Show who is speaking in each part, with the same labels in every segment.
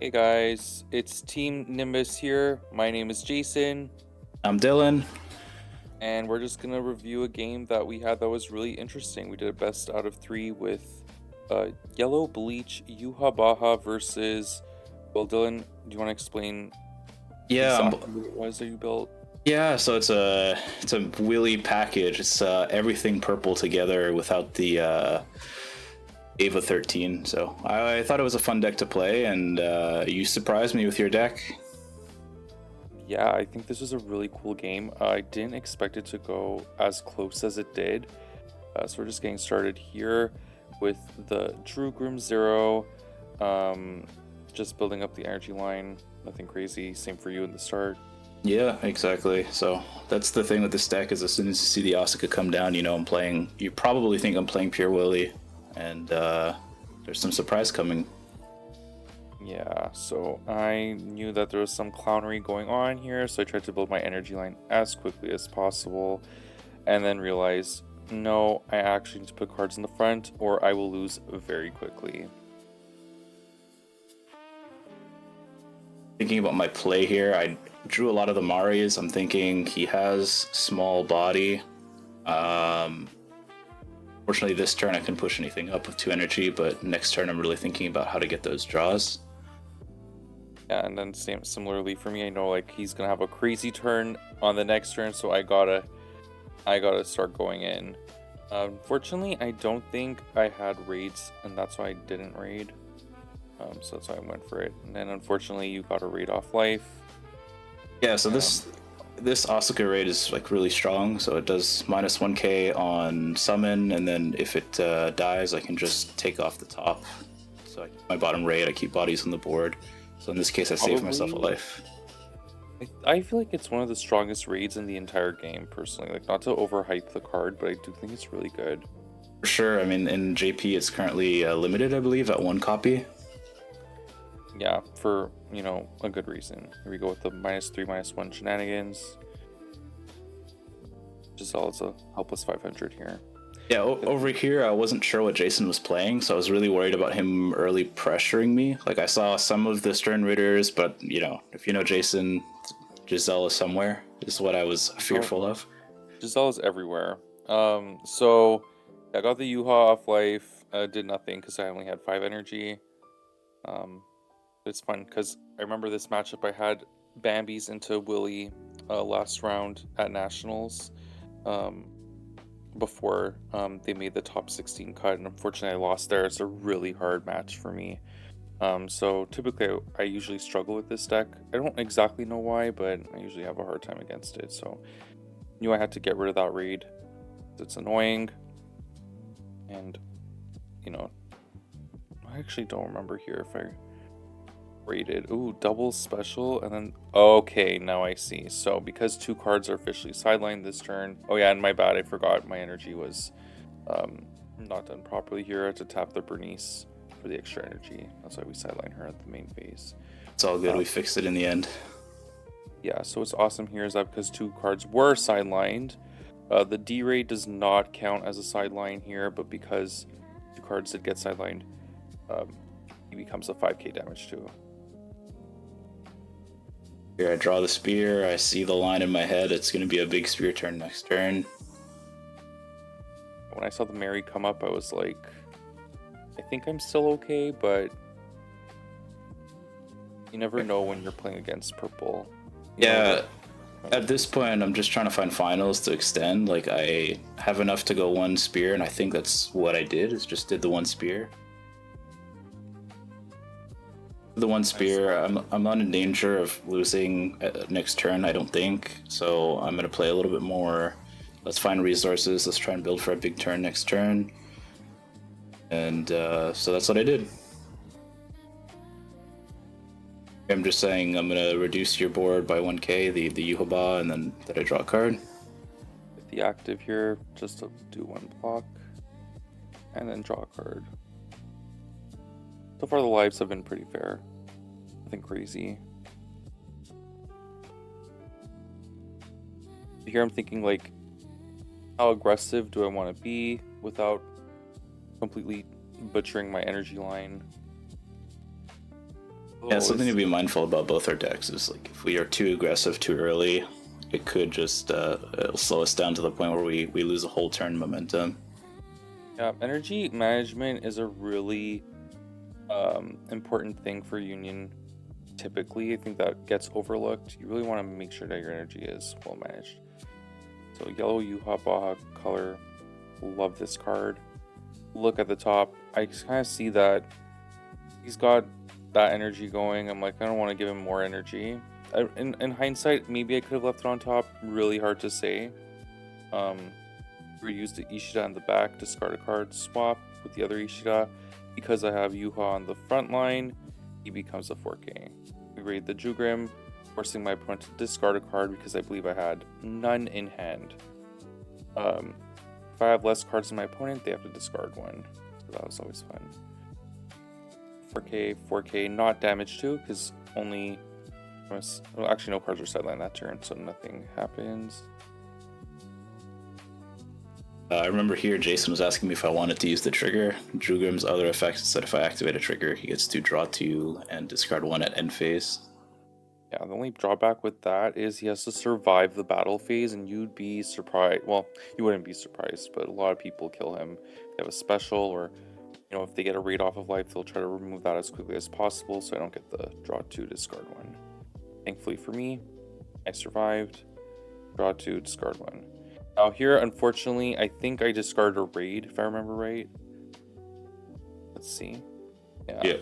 Speaker 1: Hey guys, it's Team Nimbus here. My name is Jason,
Speaker 2: I'm Dylan.
Speaker 1: and we're just gonna review a game that we had that was really interesting. We did a best out of three with Yellow Bleach Yuha Baha versus. Well, Dylan, do you want to explain
Speaker 2: Yeah,
Speaker 1: exactly what it was that you built?
Speaker 2: yeah. So it's a Willy package. It's everything purple together without the Ava 13. So I thought it was a fun deck to play, and you surprised me with your deck.
Speaker 1: Yeah, I think this was a really cool game. I didn't expect it to go as close as it did. So we're just getting started here with the Drew Grim Zero. Um, just building up the energy line. Nothing crazy. Same for you in the start.
Speaker 2: Yeah, exactly. So that's the thing with this deck is as soon as you see the Asuka come down, you know I'm playing. You probably think I'm playing pure Willy, and there's some surprise coming.
Speaker 1: Yeah, so I knew that there was some clownery going on here, so I tried to build my energy line as quickly as possible, and then realized, no, I actually need to put cards in the front, or I will lose very quickly.
Speaker 2: Thinking about my play here, I drew a lot of the Maris. I'm thinking he has small body. Um, Fortunately, this turn I can push anything up with 2 energy, but next turn I'm really thinking about how to get those draws.
Speaker 1: Yeah, and then similarly for me, I know like he's gonna have a crazy turn on the next turn, so I gotta start going in. Unfortunately, I don't think I had raids, and that's why I didn't raid. So that's why I went for it. And then unfortunately, you got a raid off life.
Speaker 2: Yeah, so
Speaker 1: Um,
Speaker 2: this Asuka raid is like really strong. So it does minus 1k on summon, and then if it dies, I can just take off the top. So I keep my bottom raid, I keep bodies on the board. So in this case, I save myself a
Speaker 1: Probably,
Speaker 2: life.
Speaker 1: I feel like it's one of the strongest raids in the entire game, personally. Like, not to overhype the card, but I do think it's really good.
Speaker 2: For sure. I mean, in JP, it's currently limited, I believe, at 1 copy.
Speaker 1: Yeah, for, a good reason. Here we go with the -3, -1 shenanigans. Giselle is a helpless 500 here.
Speaker 2: Yeah, over here, I wasn't sure what Jason was playing, so I was really worried about him early pressuring me. Like, I saw some of the Stern Ritters, but, if you know Jason, Giselle is somewhere, is what I was
Speaker 1: Oh,
Speaker 2: fearful of.
Speaker 1: Giselle is everywhere. So I got the Yuha off life. Did nothing because I only had 5 energy. Um, it's fun because I remember this matchup I had Bambi's into Willie last round at Nationals. Um, before they made the top 16 cut, and unfortunately I lost there. It's a really hard match for me. So typically I usually struggle with this deck. I don't exactly know why, but I usually have a hard time against it. So knew I had to get rid of that raid. It's annoying, and you know I actually don't remember here if I raided. Ooh, double special, and then okay, now I see. So because 2 cards are officially sidelined this turn. Oh yeah, and my bad, I forgot my energy was um, not done properly here. I had to tap the Bernice for the extra energy. That's why we sideline her at the main phase.
Speaker 2: It's all good,
Speaker 1: Um,
Speaker 2: we fixed it in the end.
Speaker 1: yeah, so what's awesome here is that because 2 cards were sidelined, the D rate does not count as a sideline here, but because 2 cards did get sidelined, um, he becomes a 5k damage too.
Speaker 2: Here, I draw the spear, I see the line in my head, it's going to be a big spear turn next turn.
Speaker 1: When I saw the Mary come up, I was like, I think I'm still okay, but you never know when you're playing against purple.
Speaker 2: Yeah,
Speaker 1: Like,
Speaker 2: at this point, I'm just trying to find finals to extend. Like, I have enough to go 1 spear, and I think that's what I did, is just did the 1 spear. The one
Speaker 1: I see.
Speaker 2: spear, I'm not in danger of losing next turn, I don't think. So I'm gonna play a little bit more. Let's find resources. Let's try and build for a big turn next turn. And so that's what I did. I'm just saying I'm gonna reduce your board by 1k, the Yuhaba, and then that I draw a card.
Speaker 1: Hit the active here just to do 1 block, and then draw a card. So far, the lives have been pretty fair. Nothing crazy. Here, I'm thinking like, how aggressive do I want to be without completely butchering my energy line?
Speaker 2: Yeah,
Speaker 1: So
Speaker 2: something to
Speaker 1: it's
Speaker 2: be mindful about both our decks is like if we are too aggressive too early, it could just it'll slow us down to the point where we lose a whole turn momentum.
Speaker 1: yeah, energy management is a really important thing for Union. Typically, I think that gets overlooked. You really want to make sure that your energy is well managed. So yellow Yuha Baja color, love this card. Look at the top. I kind of see that he's got that energy going. I'm like, I don't want to give him more energy. In hindsight, maybe I could have left it on top. Really hard to say. Um, Reuse the Ishida on the back, discard a card, swap with the other Ishida. Because I have Yuha on the front line, he becomes a 4K. We raid the Jugrim, forcing my opponent to discard a card because I believe I had none in hand. If I have less cards than my opponent, they have to discard one. So that was always fun. 4K, 4K, not damage too, because only. Well, actually, no cards are sidelined that turn, so nothing happens.
Speaker 2: I remember here Jason was asking me if I wanted to use the trigger. Drugrim's other effect is that if I activate a trigger, he gets to draw 2 and discard 1 at end phase.
Speaker 1: Yeah, the only drawback with that is he has to survive the battle phase, and you'd be surprised. Well, you wouldn't be surprised, but a lot of people kill him. They have a special, or if they get a raid off of life, they'll try to remove that as quickly as possible, so I don't get the draw 2, discard 1. Thankfully for me, I survived. Draw 2, discard 1. Now here, unfortunately, I think I discarded a raid, if I remember right. Let's see. Yeah.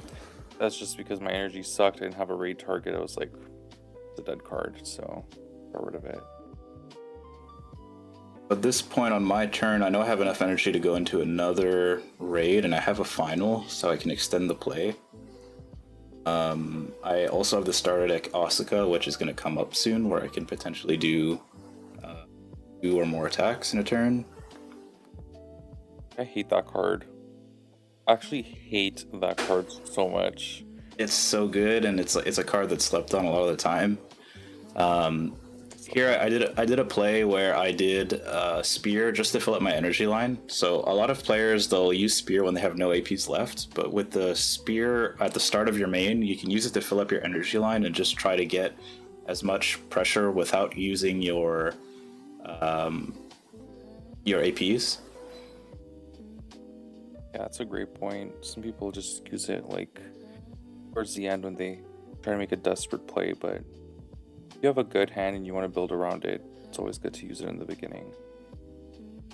Speaker 1: That's just because my energy sucked. I didn't have a raid target. I was like, it's a dead card, so got rid of it.
Speaker 2: At this point on my turn, I know I have enough energy to go into another raid, and I have a final, so I can extend the play. I also have the starter deck Asuka, which is going to come up soon, where I can potentially do 2 or more attacks in a turn.
Speaker 1: I hate that card. I actually hate that card so much.
Speaker 2: It's so good, and it's a card that's slept on a lot of the time. Here I did a play where I did Spear just to fill up my energy line. So a lot of players, they'll use Spear when they have no APs left, but with the Spear at the start of your main, you can use it to fill up your energy line and just try to get as much pressure without using your APs.
Speaker 1: Yeah, that's a great point. Some people just use it like towards the end when they try to make a desperate play, but if you have a good hand and you want to build around it, it's always good to use it in the beginning.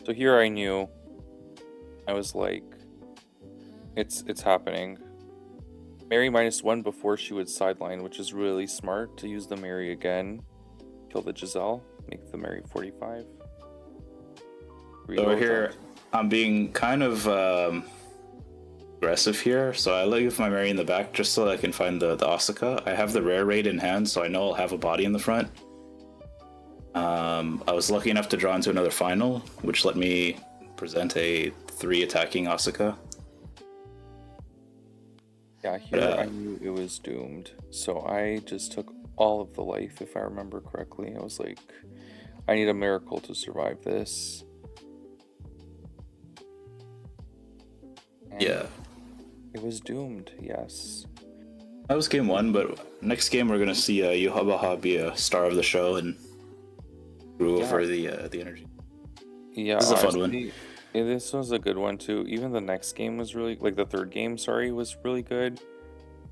Speaker 1: So here I knew, I was like, it's happening. Mary -1 before she would sideline, which is really smart to use the Mary again. Kill the Giselle, make the Mary 45.
Speaker 2: So here, I'm being kind of aggressive here, so I leave my Mary in the back just so that I can find the Asuka. I have the rare raid in hand, so I know I'll have a body in the front. I was lucky enough to draw into another final, which let me present a 3 attacking Asuka.
Speaker 1: Yeah, here I knew it was doomed, so I just took all of the life, if I remember correctly. I was like, I need a miracle to survive this. And
Speaker 2: Yeah.
Speaker 1: it was doomed, yes.
Speaker 2: That was game 1, but next game we're gonna see Yuha Baha be a star of the show and brew over the energy.
Speaker 1: Yeah,
Speaker 2: this is a fun one.
Speaker 1: Yeah, this was a good one too. Even the next game was really, like the third game, sorry, was really good.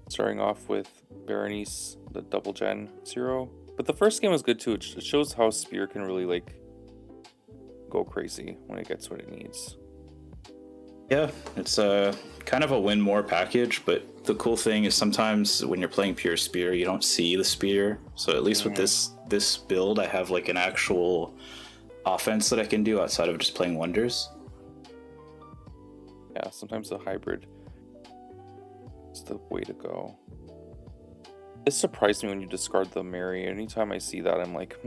Speaker 1: Starting off with Berenice, the double gen 0. But the first game was good too. It shows how Spear can really like go crazy when it gets what it needs.
Speaker 2: Yeah, it's kind of a win more package, but the cool thing is sometimes when you're playing pure Spear, you don't see the Spear. So at least with this build, I have like an actual offense that I can do outside of just playing wonders.
Speaker 1: Yeah, sometimes the hybrid is the way to go. It surprised me when you discard the Mary. Anytime I see that, I'm like,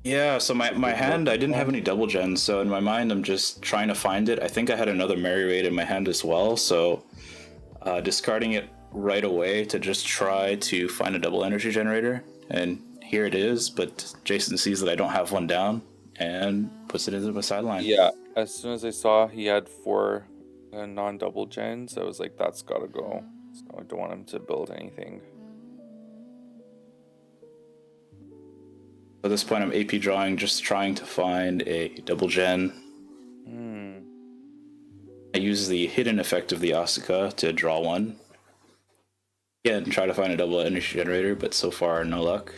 Speaker 2: Yeah, so my hand, I didn't have any double gens, so in my mind, I'm just trying to find it. I think I had another Mary raid in my hand as well, so discarding it right away to just try to find a double energy generator, and here it is, but Jason sees that I don't have one down and puts it into my sideline.
Speaker 1: Yeah, as soon as I saw he had 4 non-double gens, I was like, that's gotta go. So I don't want him to build anything.
Speaker 2: At this point, I'm AP drawing, just trying to find a double gen. I use the hidden effect of the Asuka to draw one. Yeah, and try to find a double energy generator, but so far, no luck.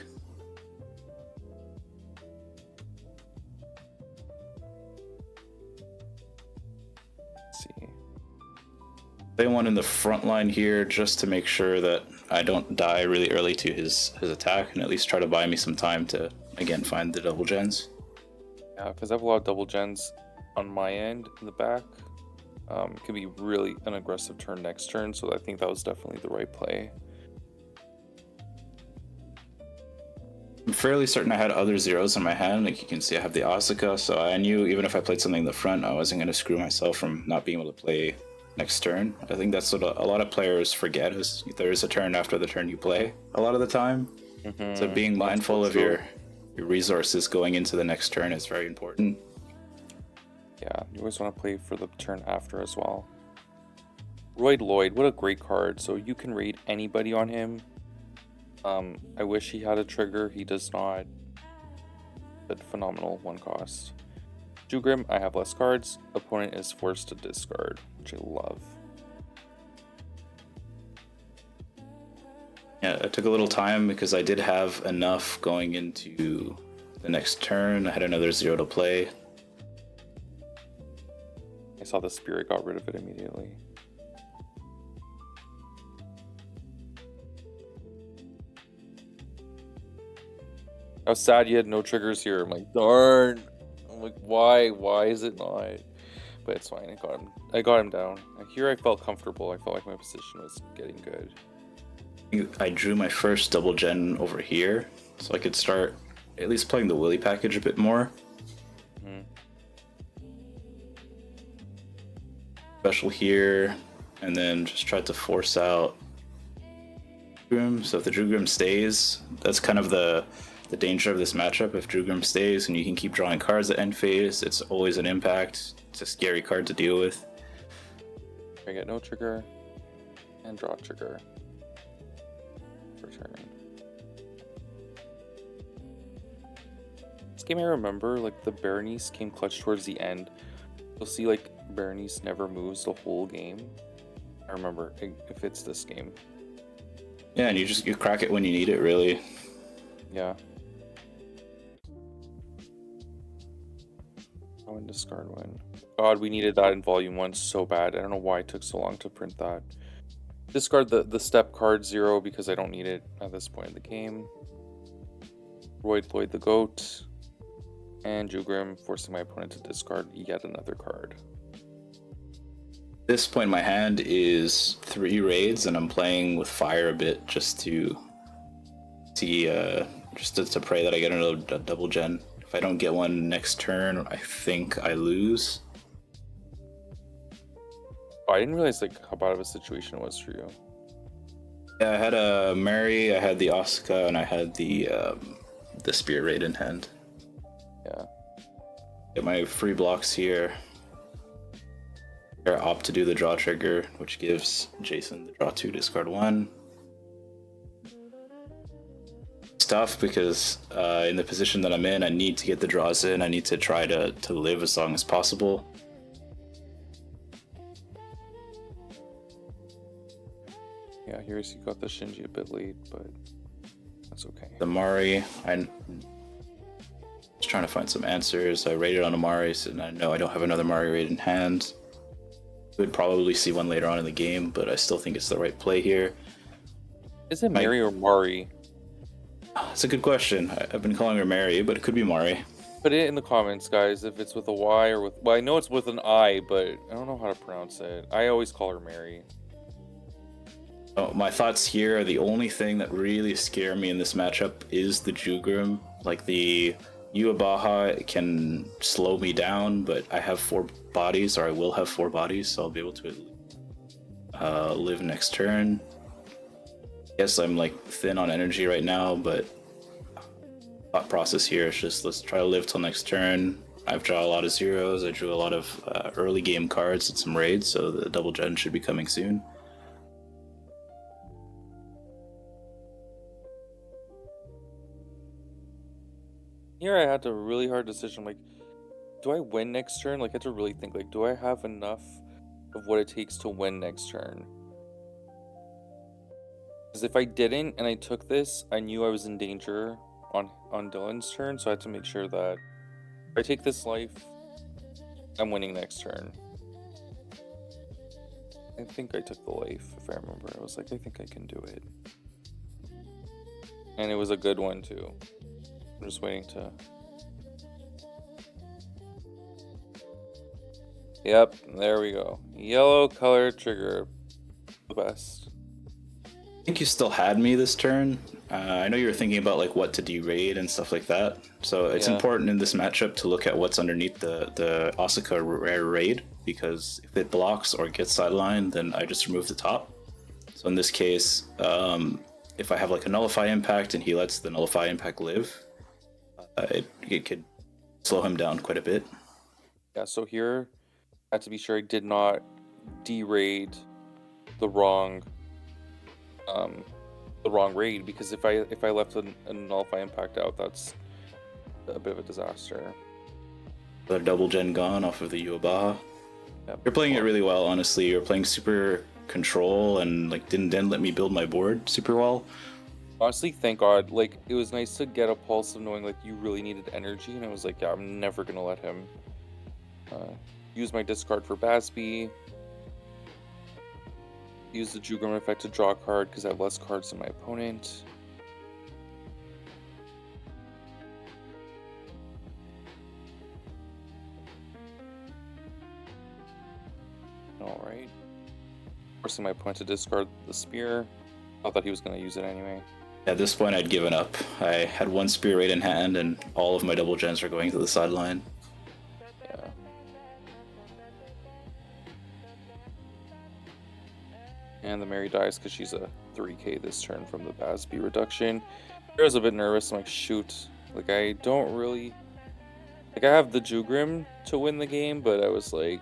Speaker 1: Let's see.
Speaker 2: Play one in the front line here just to make sure that I don't die really early to his attack, and at least try to buy me some time to, again, find the double gens.
Speaker 1: Yeah, because I have a lot of double gens on my end in the back. It can be really an aggressive turn next turn, so I think that was definitely the right play.
Speaker 2: I'm fairly certain I had other zeros in my hand. Like you can see, I have the Asuka, so I knew even if I played something in the front, I wasn't going to screw myself from not being able to play next turn. I think that's what a lot of players forget, is there is a turn after the turn you play a lot of the time. So being mindful of your resources going into the next turn is very important.
Speaker 1: Yeah, you always want to play for the turn after as well. Royd Lloyd, what a great card. So you can raid anybody on him. I wish he had a trigger. He does not. But phenomenal 1 cost. Jugrim, I have less cards. Opponent is forced to discard, which I love.
Speaker 2: Yeah, it took a little time because I did have enough going into the next turn. I had another 0 to play.
Speaker 1: I saw the spirit, got rid of it immediately. I was sad you had no triggers here. I'm like, darn. I'm like, why? Why is it not? But it's fine. I got him down. Here I felt comfortable. I felt like my position was getting good.
Speaker 2: I drew my first double gen over here, so I could start at least playing the Willy package a bit more. Special here, and then just tried to force out Drugrim. So if the Drugrim stays, that's kind of the danger of this matchup. If Drugrim stays and you can keep drawing cards at end phase, it's always an impact. It's a scary card to deal with.
Speaker 1: I get no trigger and draw trigger. Return. This game I remember, like the Berenice came clutch towards the end. You'll see like Berenice never moves the whole game. I remember if it's this game.
Speaker 2: Yeah, and you crack it when you need it, really.
Speaker 1: Yeah. Oh, and discard one. God, we needed that in volume 1 so bad. I don't know why it took so long to print that. Discard the step card 0 because I don't need it at this point in the game. Royd Lloyd the Goat. And Jugrim, forcing my opponent to discard yet another card.
Speaker 2: At this point, my hand is 3 raids, and I'm playing with fire a bit just to see, just to pray that I get another double gen. If I don't get one next turn, I think I lose.
Speaker 1: Oh, I didn't realize like how bad of a situation it was for you.
Speaker 2: Yeah, I had a Mary, I had the Asuka, and I had the Spirit Raid in hand.
Speaker 1: Yeah.
Speaker 2: Get my free blocks here. I opt to do the draw trigger, which gives Jason the draw 2, discard 1. It's tough because in the position that I'm in, I need to get the draws in. I need to try to live as long as possible.
Speaker 1: Yeah, here's you got the Shinji a bit late, but that's okay.
Speaker 2: The Mari, I'm just trying to find some answers. I raided on a Mari, and I know I don't have another Mari raid in hand. Would probably see one later on in the game, but I still think it's the right play here.
Speaker 1: Is it Mary or Mari?
Speaker 2: It's a good question. I've been calling her Mary, but it could be Mari.
Speaker 1: Put it in the comments, guys, if it's with a Y or with... Well, I know it's with an I, but I don't know how to pronounce it. I always call her Mary.
Speaker 2: Oh, my thoughts here are the only thing that really scare me in this matchup is the Jugrim. Like the Yuabaha can slow me down, but I have 4 bodies, or I will have 4 bodies, so I'll be able to live next turn. Yes, I'm like thin on energy right now, but thought process here is just let's try to live till next turn. I've drawn a lot of zeros. I drew a lot of early game cards and some raids, so the double gen should be coming soon.
Speaker 1: here I had a really hard decision. Like, do I win next turn? Like, I had to really think, like, do I have enough of what it takes to win next turn? Because if I didn't and I took this, I knew I was in danger on Dylan's turn, so I had to make sure that if I take this life, I'm winning next turn. I think I took the life, if I remember. I was like, I think I can do it. And it was a good one, too. I'm just waiting to... Yep, there we go. Yellow color trigger. The best.
Speaker 2: I think you still had me this turn. I know you were thinking about like what to derate and stuff like that. So it's
Speaker 1: Yeah.
Speaker 2: important in this matchup to look at what's underneath the Asuka rare raid, because if it blocks or gets sidelined, then I just remove the top. So in this case, if I have like a nullify impact and he lets the nullify impact live, it could slow him down quite a bit.
Speaker 1: Yeah, so here I had to be sure I did not deraid the wrong raid, because if I left a nullify impact out, that's a bit of a disaster.
Speaker 2: The double gen gone off of the Yuabaha.
Speaker 1: Yep.
Speaker 2: You're playing it really well, honestly. You're playing super control and like didn't let me build my board super well.
Speaker 1: Honestly, thank God. Like, it was nice to get a pulse of knowing like you really needed energy, and I was like, yeah, I'm never gonna let him use my discard for Basby. Use the Jugrim effect to draw a card because I have less cards than my opponent. Alright. Forcing my opponent to discard the spear. I thought he was going to use it anyway.
Speaker 2: At this point, I'd given up. I had one spear raid in hand, and all of my double gens are going to the sideline.
Speaker 1: Yeah. And the Mary dies because she's a 3k this turn from the Basby reduction. I was a bit nervous. I'm like, shoot. Like, I don't really... Like, I have the Jugrim to win the game, but I was like...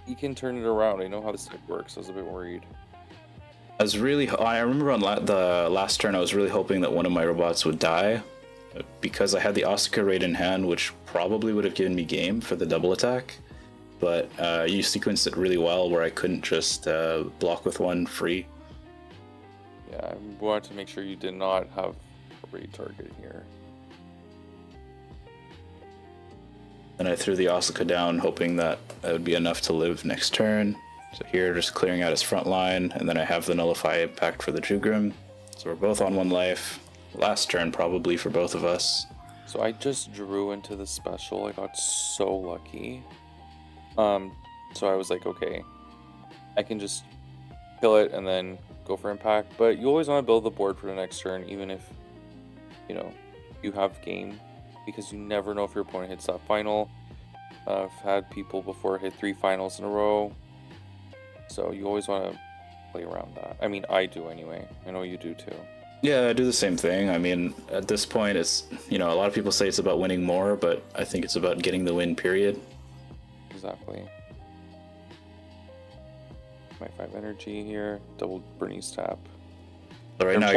Speaker 1: You can turn it around. I know how this deck works. I was a bit worried.
Speaker 2: I remember on the last turn, I was really hoping that one of my robots would die, because I had the Asuka raid in hand, which probably would have given me game for the double attack. But you sequenced it really well, where I couldn't just block with one free.
Speaker 1: Yeah, I wanted to make sure you did not have a raid target here.
Speaker 2: And I threw the Asuka down, hoping that would be enough to live next turn. So here, just clearing out his front line, and then I have the Nullify Impact for the Jugrim. So we're both on one life. Last turn, probably, for both of us.
Speaker 1: So I just drew into the special. I got so lucky. So I was like, okay, I can just kill it and then go for impact. But you always want to build the board for the next turn, even if, you know, you have game, because you never know if your opponent hits that final. I've had people before hit 3 finals in a row. So you always want to play around that. I mean, I do anyway. I know you do too.
Speaker 2: Yeah, I do the same thing. I mean, at this point, it's, you know, a lot of people say it's about winning more, but I think it's about getting the win, period.
Speaker 1: Exactly. My 5 energy here. Double Bernice tap.
Speaker 2: So right now,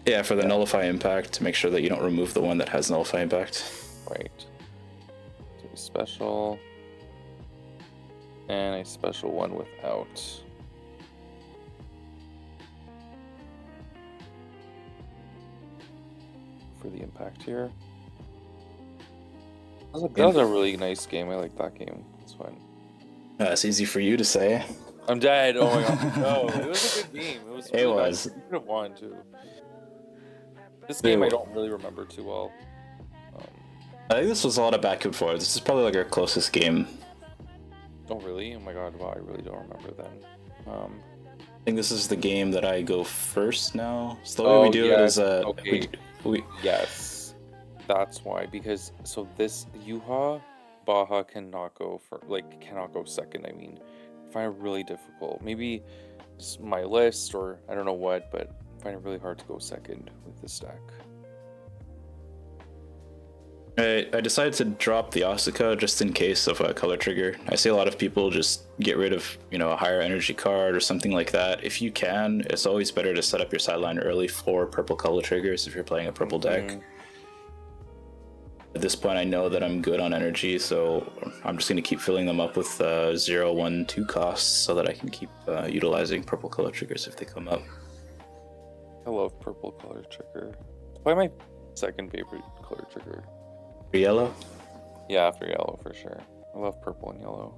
Speaker 2: yeah, for the Nullify Impact, to make sure that you don't remove the one that has Nullify Impact.
Speaker 1: Right. So a special. And a special one without. For the impact here. That was a really nice game. I like that game. It's fun.
Speaker 2: It's easy for you to say.
Speaker 1: I'm dead. Oh my god. No, it was a good game. It was. Really nice. You could have won too. This game I don't really remember too well.
Speaker 2: I think this was a lot of back and forth. This is probably like our closest game.
Speaker 1: Oh really? Oh my god, wow, I really don't remember then.
Speaker 2: I think this is the game that I go first now. So the way we do it is
Speaker 1: okay. Yes. That's why, because so this Yuha Baha cannot go second. I mean, I find it really difficult. Maybe it's my list or I don't know what, but I find it really hard to go second with this deck.
Speaker 2: I decided to drop the Asuka just in case of a color trigger. I see a lot of people just get rid of, a higher energy card or something like that. If you can, it's always better to set up your sideline early for purple color triggers if you're playing a purple deck. At this point, I know that I'm good on energy, so I'm just going to keep filling them up with 0, 1, 2 costs so that I can keep utilizing purple color triggers if they come up.
Speaker 1: I love purple color trigger. It's probably my second favorite color trigger.
Speaker 2: Yellow?
Speaker 1: Yeah, after yellow for sure. I love purple and yellow.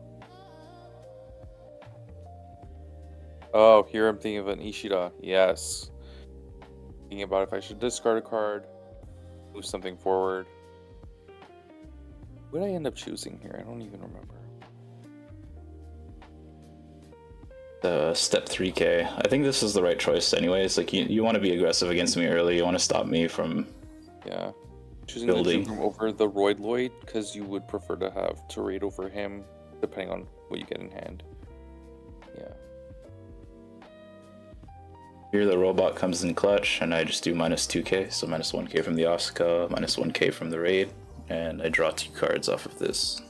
Speaker 1: Oh, here I'm thinking of an Ishida. Yes. Thinking about if I should discard a card, move something forward. What did I end up choosing here? I don't even remember.
Speaker 2: Step 3k. I think this is the right choice anyways. Like, you want to be aggressive against me early. You want to stop me from
Speaker 1: choosing
Speaker 2: building.
Speaker 1: the Jugum over the Roid Lloyd because you would prefer to have to raid over him depending on what you get in hand. Yeah.
Speaker 2: Here the robot comes in clutch and I just do minus 2k, so minus 1k from the Asuka, minus 1k from the raid, and I draw 2 cards off of this.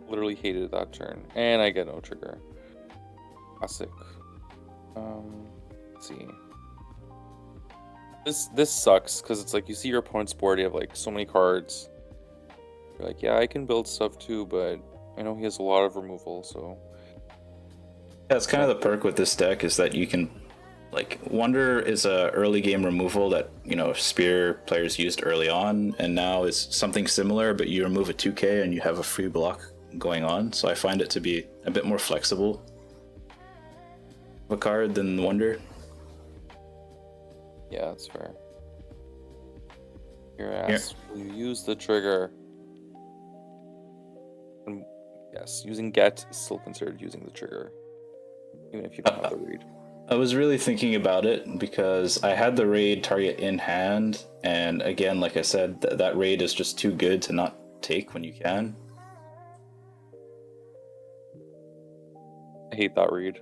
Speaker 1: Literally hated that turn. And I get no trigger. Classic. Let's see. This sucks because it's like you see your opponent's board, you have like so many cards. You're like, yeah, I can build stuff too, but I know he has a lot of removal, so.
Speaker 2: Yeah, it's kind of the perk with this deck is that you can, like, Wonder is a early game removal that, Spear players used early on, and now is something similar, but you remove a 2k and you have a free block going on, so I find it to be a bit more flexible of a card than Wonder.
Speaker 1: Yeah, that's fair. Your ass, will you use the trigger? And yes, using get is still considered using the trigger, even if you don't have the read.
Speaker 2: I was really thinking about it because I had the raid target in hand, and again, like I said, that raid is just too good to not take when you can.
Speaker 1: I hate that read.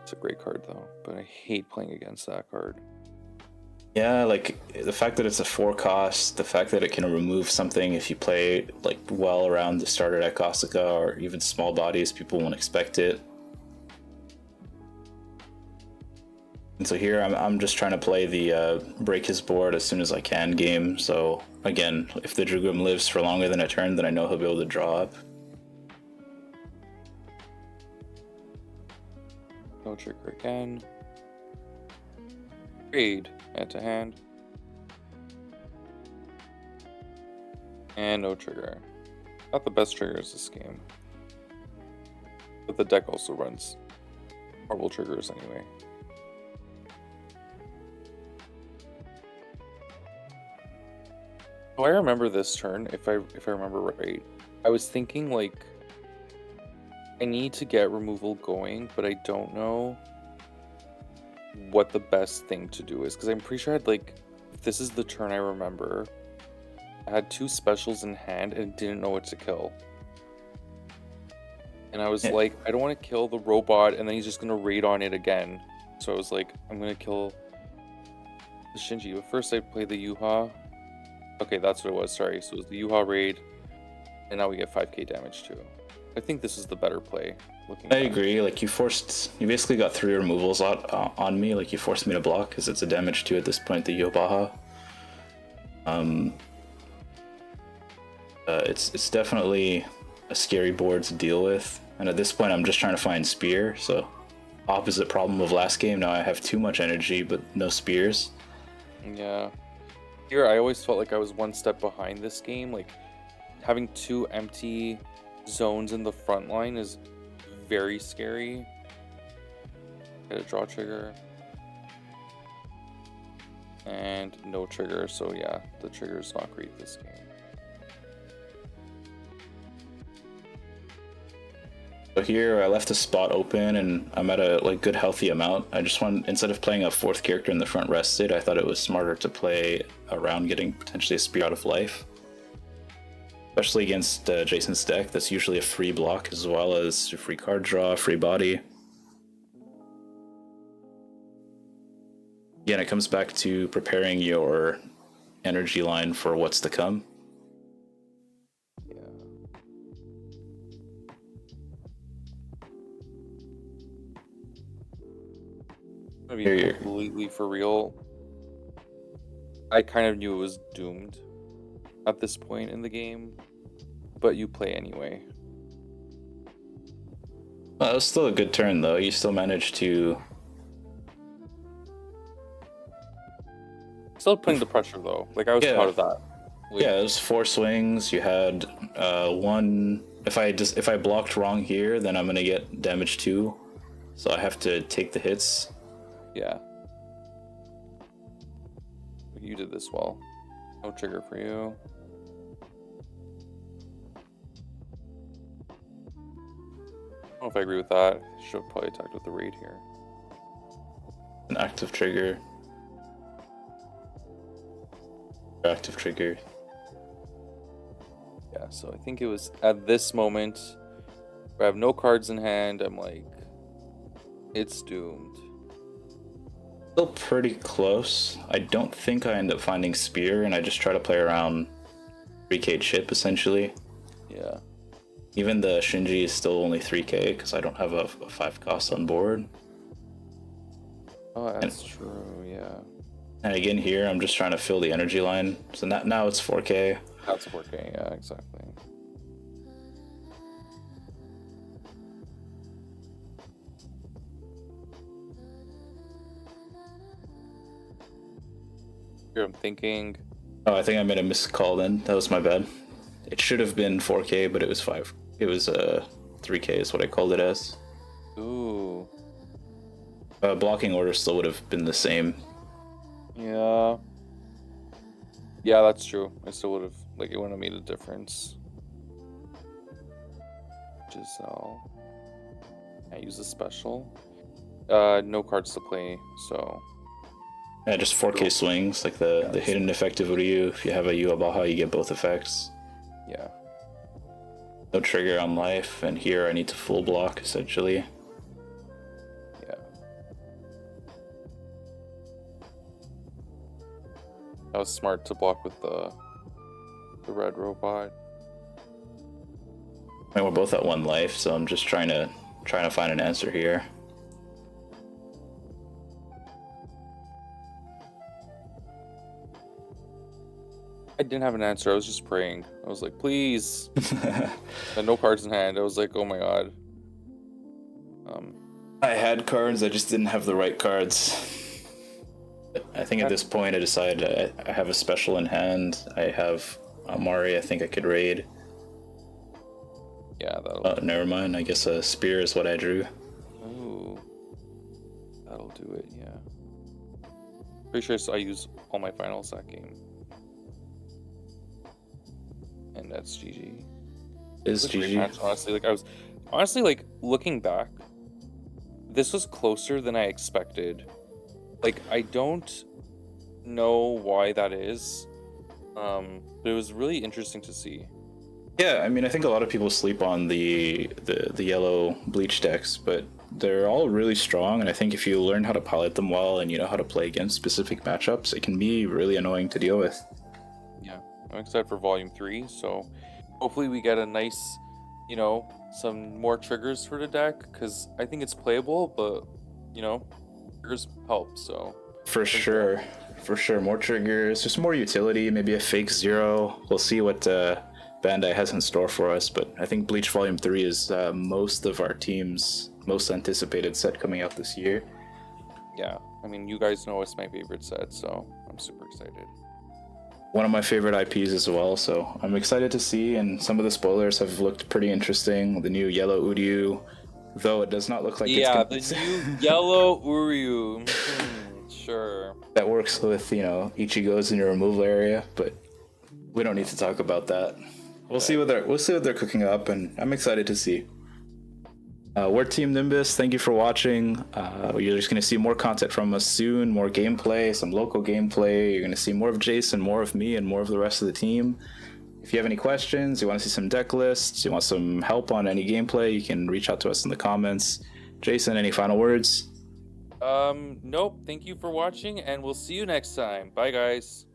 Speaker 1: It's a great card though, but I hate playing against that card.
Speaker 2: Yeah, like the fact that it's a 4 cost, the fact that it can remove something if you play like well around the starter deck Asuka or even small bodies, people won't expect it. And so here I'm just trying to play the break his board as soon as I can game. So again, if the Drugum lives for longer than a turn, then I know he'll be able to draw up.
Speaker 1: No trigger again. Trade hand to hand. And no trigger. Not the best triggers this game. But the deck also runs horrible triggers anyway. Oh, I remember this turn, if I remember right. I was thinking like I need to get removal going, but I don't know what the best thing to do is because I'm pretty sure I had like, if this is the turn I remember, I had 2 specials in hand and didn't know what to kill. And I was like, I don't want to kill the robot and then he's just gonna raid on it again. So I was like, I'm gonna kill the Shinji. But first I played the Yuha. Okay, that's what it was, sorry. So it was the Yuha raid, and now we get 5k damage too. I think this is the better play.
Speaker 2: I agree. Like you basically got 3 removals on me. Like you forced me to block because it's a damage 2 at this point. The Yobaha. It's definitely a scary board to deal with. And at this point, I'm just trying to find Spear. So opposite problem of last game. Now I have too much energy but no spears.
Speaker 1: Yeah. Here I always felt like I was one step behind this game. Like having 2 empty zones in the front line is very scary. Get a draw trigger. And no trigger, so yeah, the trigger is not great this game.
Speaker 2: So here I left a spot open and I'm at a good healthy amount. I just want, instead of playing a 4th character in the front rested, I thought it was smarter to play around getting potentially a spear out of life. Especially against Jason's deck, that's usually a free block as well as a free card draw, free body. Again, it comes back to preparing your energy line for what's to come.
Speaker 1: Yeah. To be completely for real, I kind of knew it was doomed at this point in the game, but you play anyway.
Speaker 2: Well, it was still a good turn, though. You still managed to...
Speaker 1: Still putting the pressure, though. Like, I was proud of that. Like,
Speaker 2: yeah, it was 4 swings. You had one... If I blocked wrong here, then I'm going to get damage 2. So I have to take the hits.
Speaker 1: Yeah. You did this well. No trigger for you. I don't know if I agree with that. Should have probably attacked with the raid here.
Speaker 2: An active trigger. Active trigger.
Speaker 1: Yeah, so I think it was at this moment where I have no cards in hand. I'm like, it's doomed.
Speaker 2: Still pretty close. I don't think I end up finding Spear, and I just try to play around 3k chip essentially.
Speaker 1: Yeah.
Speaker 2: Even the Shinji is still only 3k because I don't have a 5 cost on board.
Speaker 1: Oh, that's true, yeah.
Speaker 2: And again here, I'm just trying to fill the energy line. So now it's 4k.
Speaker 1: That's 4k, yeah, exactly. Here I'm thinking.
Speaker 2: Oh, I think I made a missed call then. That was my bad. It should have been 4k, but it was 5. It was 3k is what I called it as.
Speaker 1: Ooh.
Speaker 2: Blocking order still would have been the same.
Speaker 1: Yeah. Yeah, that's true. I still would have, like, it wouldn't have made a difference. Giselle. I use a special. No cards to play, so.
Speaker 2: Yeah, just 4k swings, like the hidden effective Uryu. If you have a Yuabaha, you get both effects.
Speaker 1: Yeah.
Speaker 2: No trigger on life, and here I need to full block, essentially.
Speaker 1: Yeah. That was smart to block with the red robot.
Speaker 2: I mean, we're both at 1 life, so I'm just trying to find an answer here.
Speaker 1: I didn't have an answer. I was just praying. I was like, please. And no cards in hand. I was like, oh my god.
Speaker 2: I had cards, I just didn't have the right cards. I think at this point I decided I have a special in hand. I have Amari, I think I could raid.
Speaker 1: Yeah, that'll...
Speaker 2: never mind, I guess a spear is what I drew.
Speaker 1: Ooh. That'll do it, yeah. Pretty sure I used all my finals that game. And that's GG.
Speaker 2: Is GG.
Speaker 1: Match, honestly, like I was like looking back, this was closer than I expected. Like I don't know why that is. But it was really interesting to see.
Speaker 2: Yeah, I mean I think a lot of people sleep on the yellow Bleach decks, but they're all really strong, and I think if you learn how to pilot them well and you know how to play against specific matchups, it can be really annoying to deal with.
Speaker 1: Yeah. I'm excited for Volume 3, so hopefully we get a nice, you know, some more triggers for the deck, because I think it's playable, but, you know, triggers help, so.
Speaker 2: For sure, more triggers, just more utility, maybe a fake 0. We'll see what Bandai has in store for us, but I think Bleach Volume 3 is most of our team's most anticipated set coming out this year.
Speaker 1: Yeah, I mean, you guys know it's my favorite set, so I'm super excited.
Speaker 2: One of my favorite IPs as well, so I'm excited to see, and some of the spoilers have looked pretty interesting. The new yellow Uryu, though it does not look like
Speaker 1: it's the new yellow Uryu. Sure.
Speaker 2: That works with, you know, Ichigo's in your removal area, but we don't need to talk about that. We'll see what they're cooking up, and I'm excited to see. We're Team Nimbus. Thank you for watching. You're just going to see more content from us soon, more gameplay, some local gameplay. You're going to see more of Jason, more of me, and more of the rest of the team. If you have any questions, you want to see some deck lists, you want some help on any gameplay, you can reach out to us in the comments. Jason, any final words?
Speaker 1: Nope. Thank you for watching, and we'll see you next time. Bye, guys.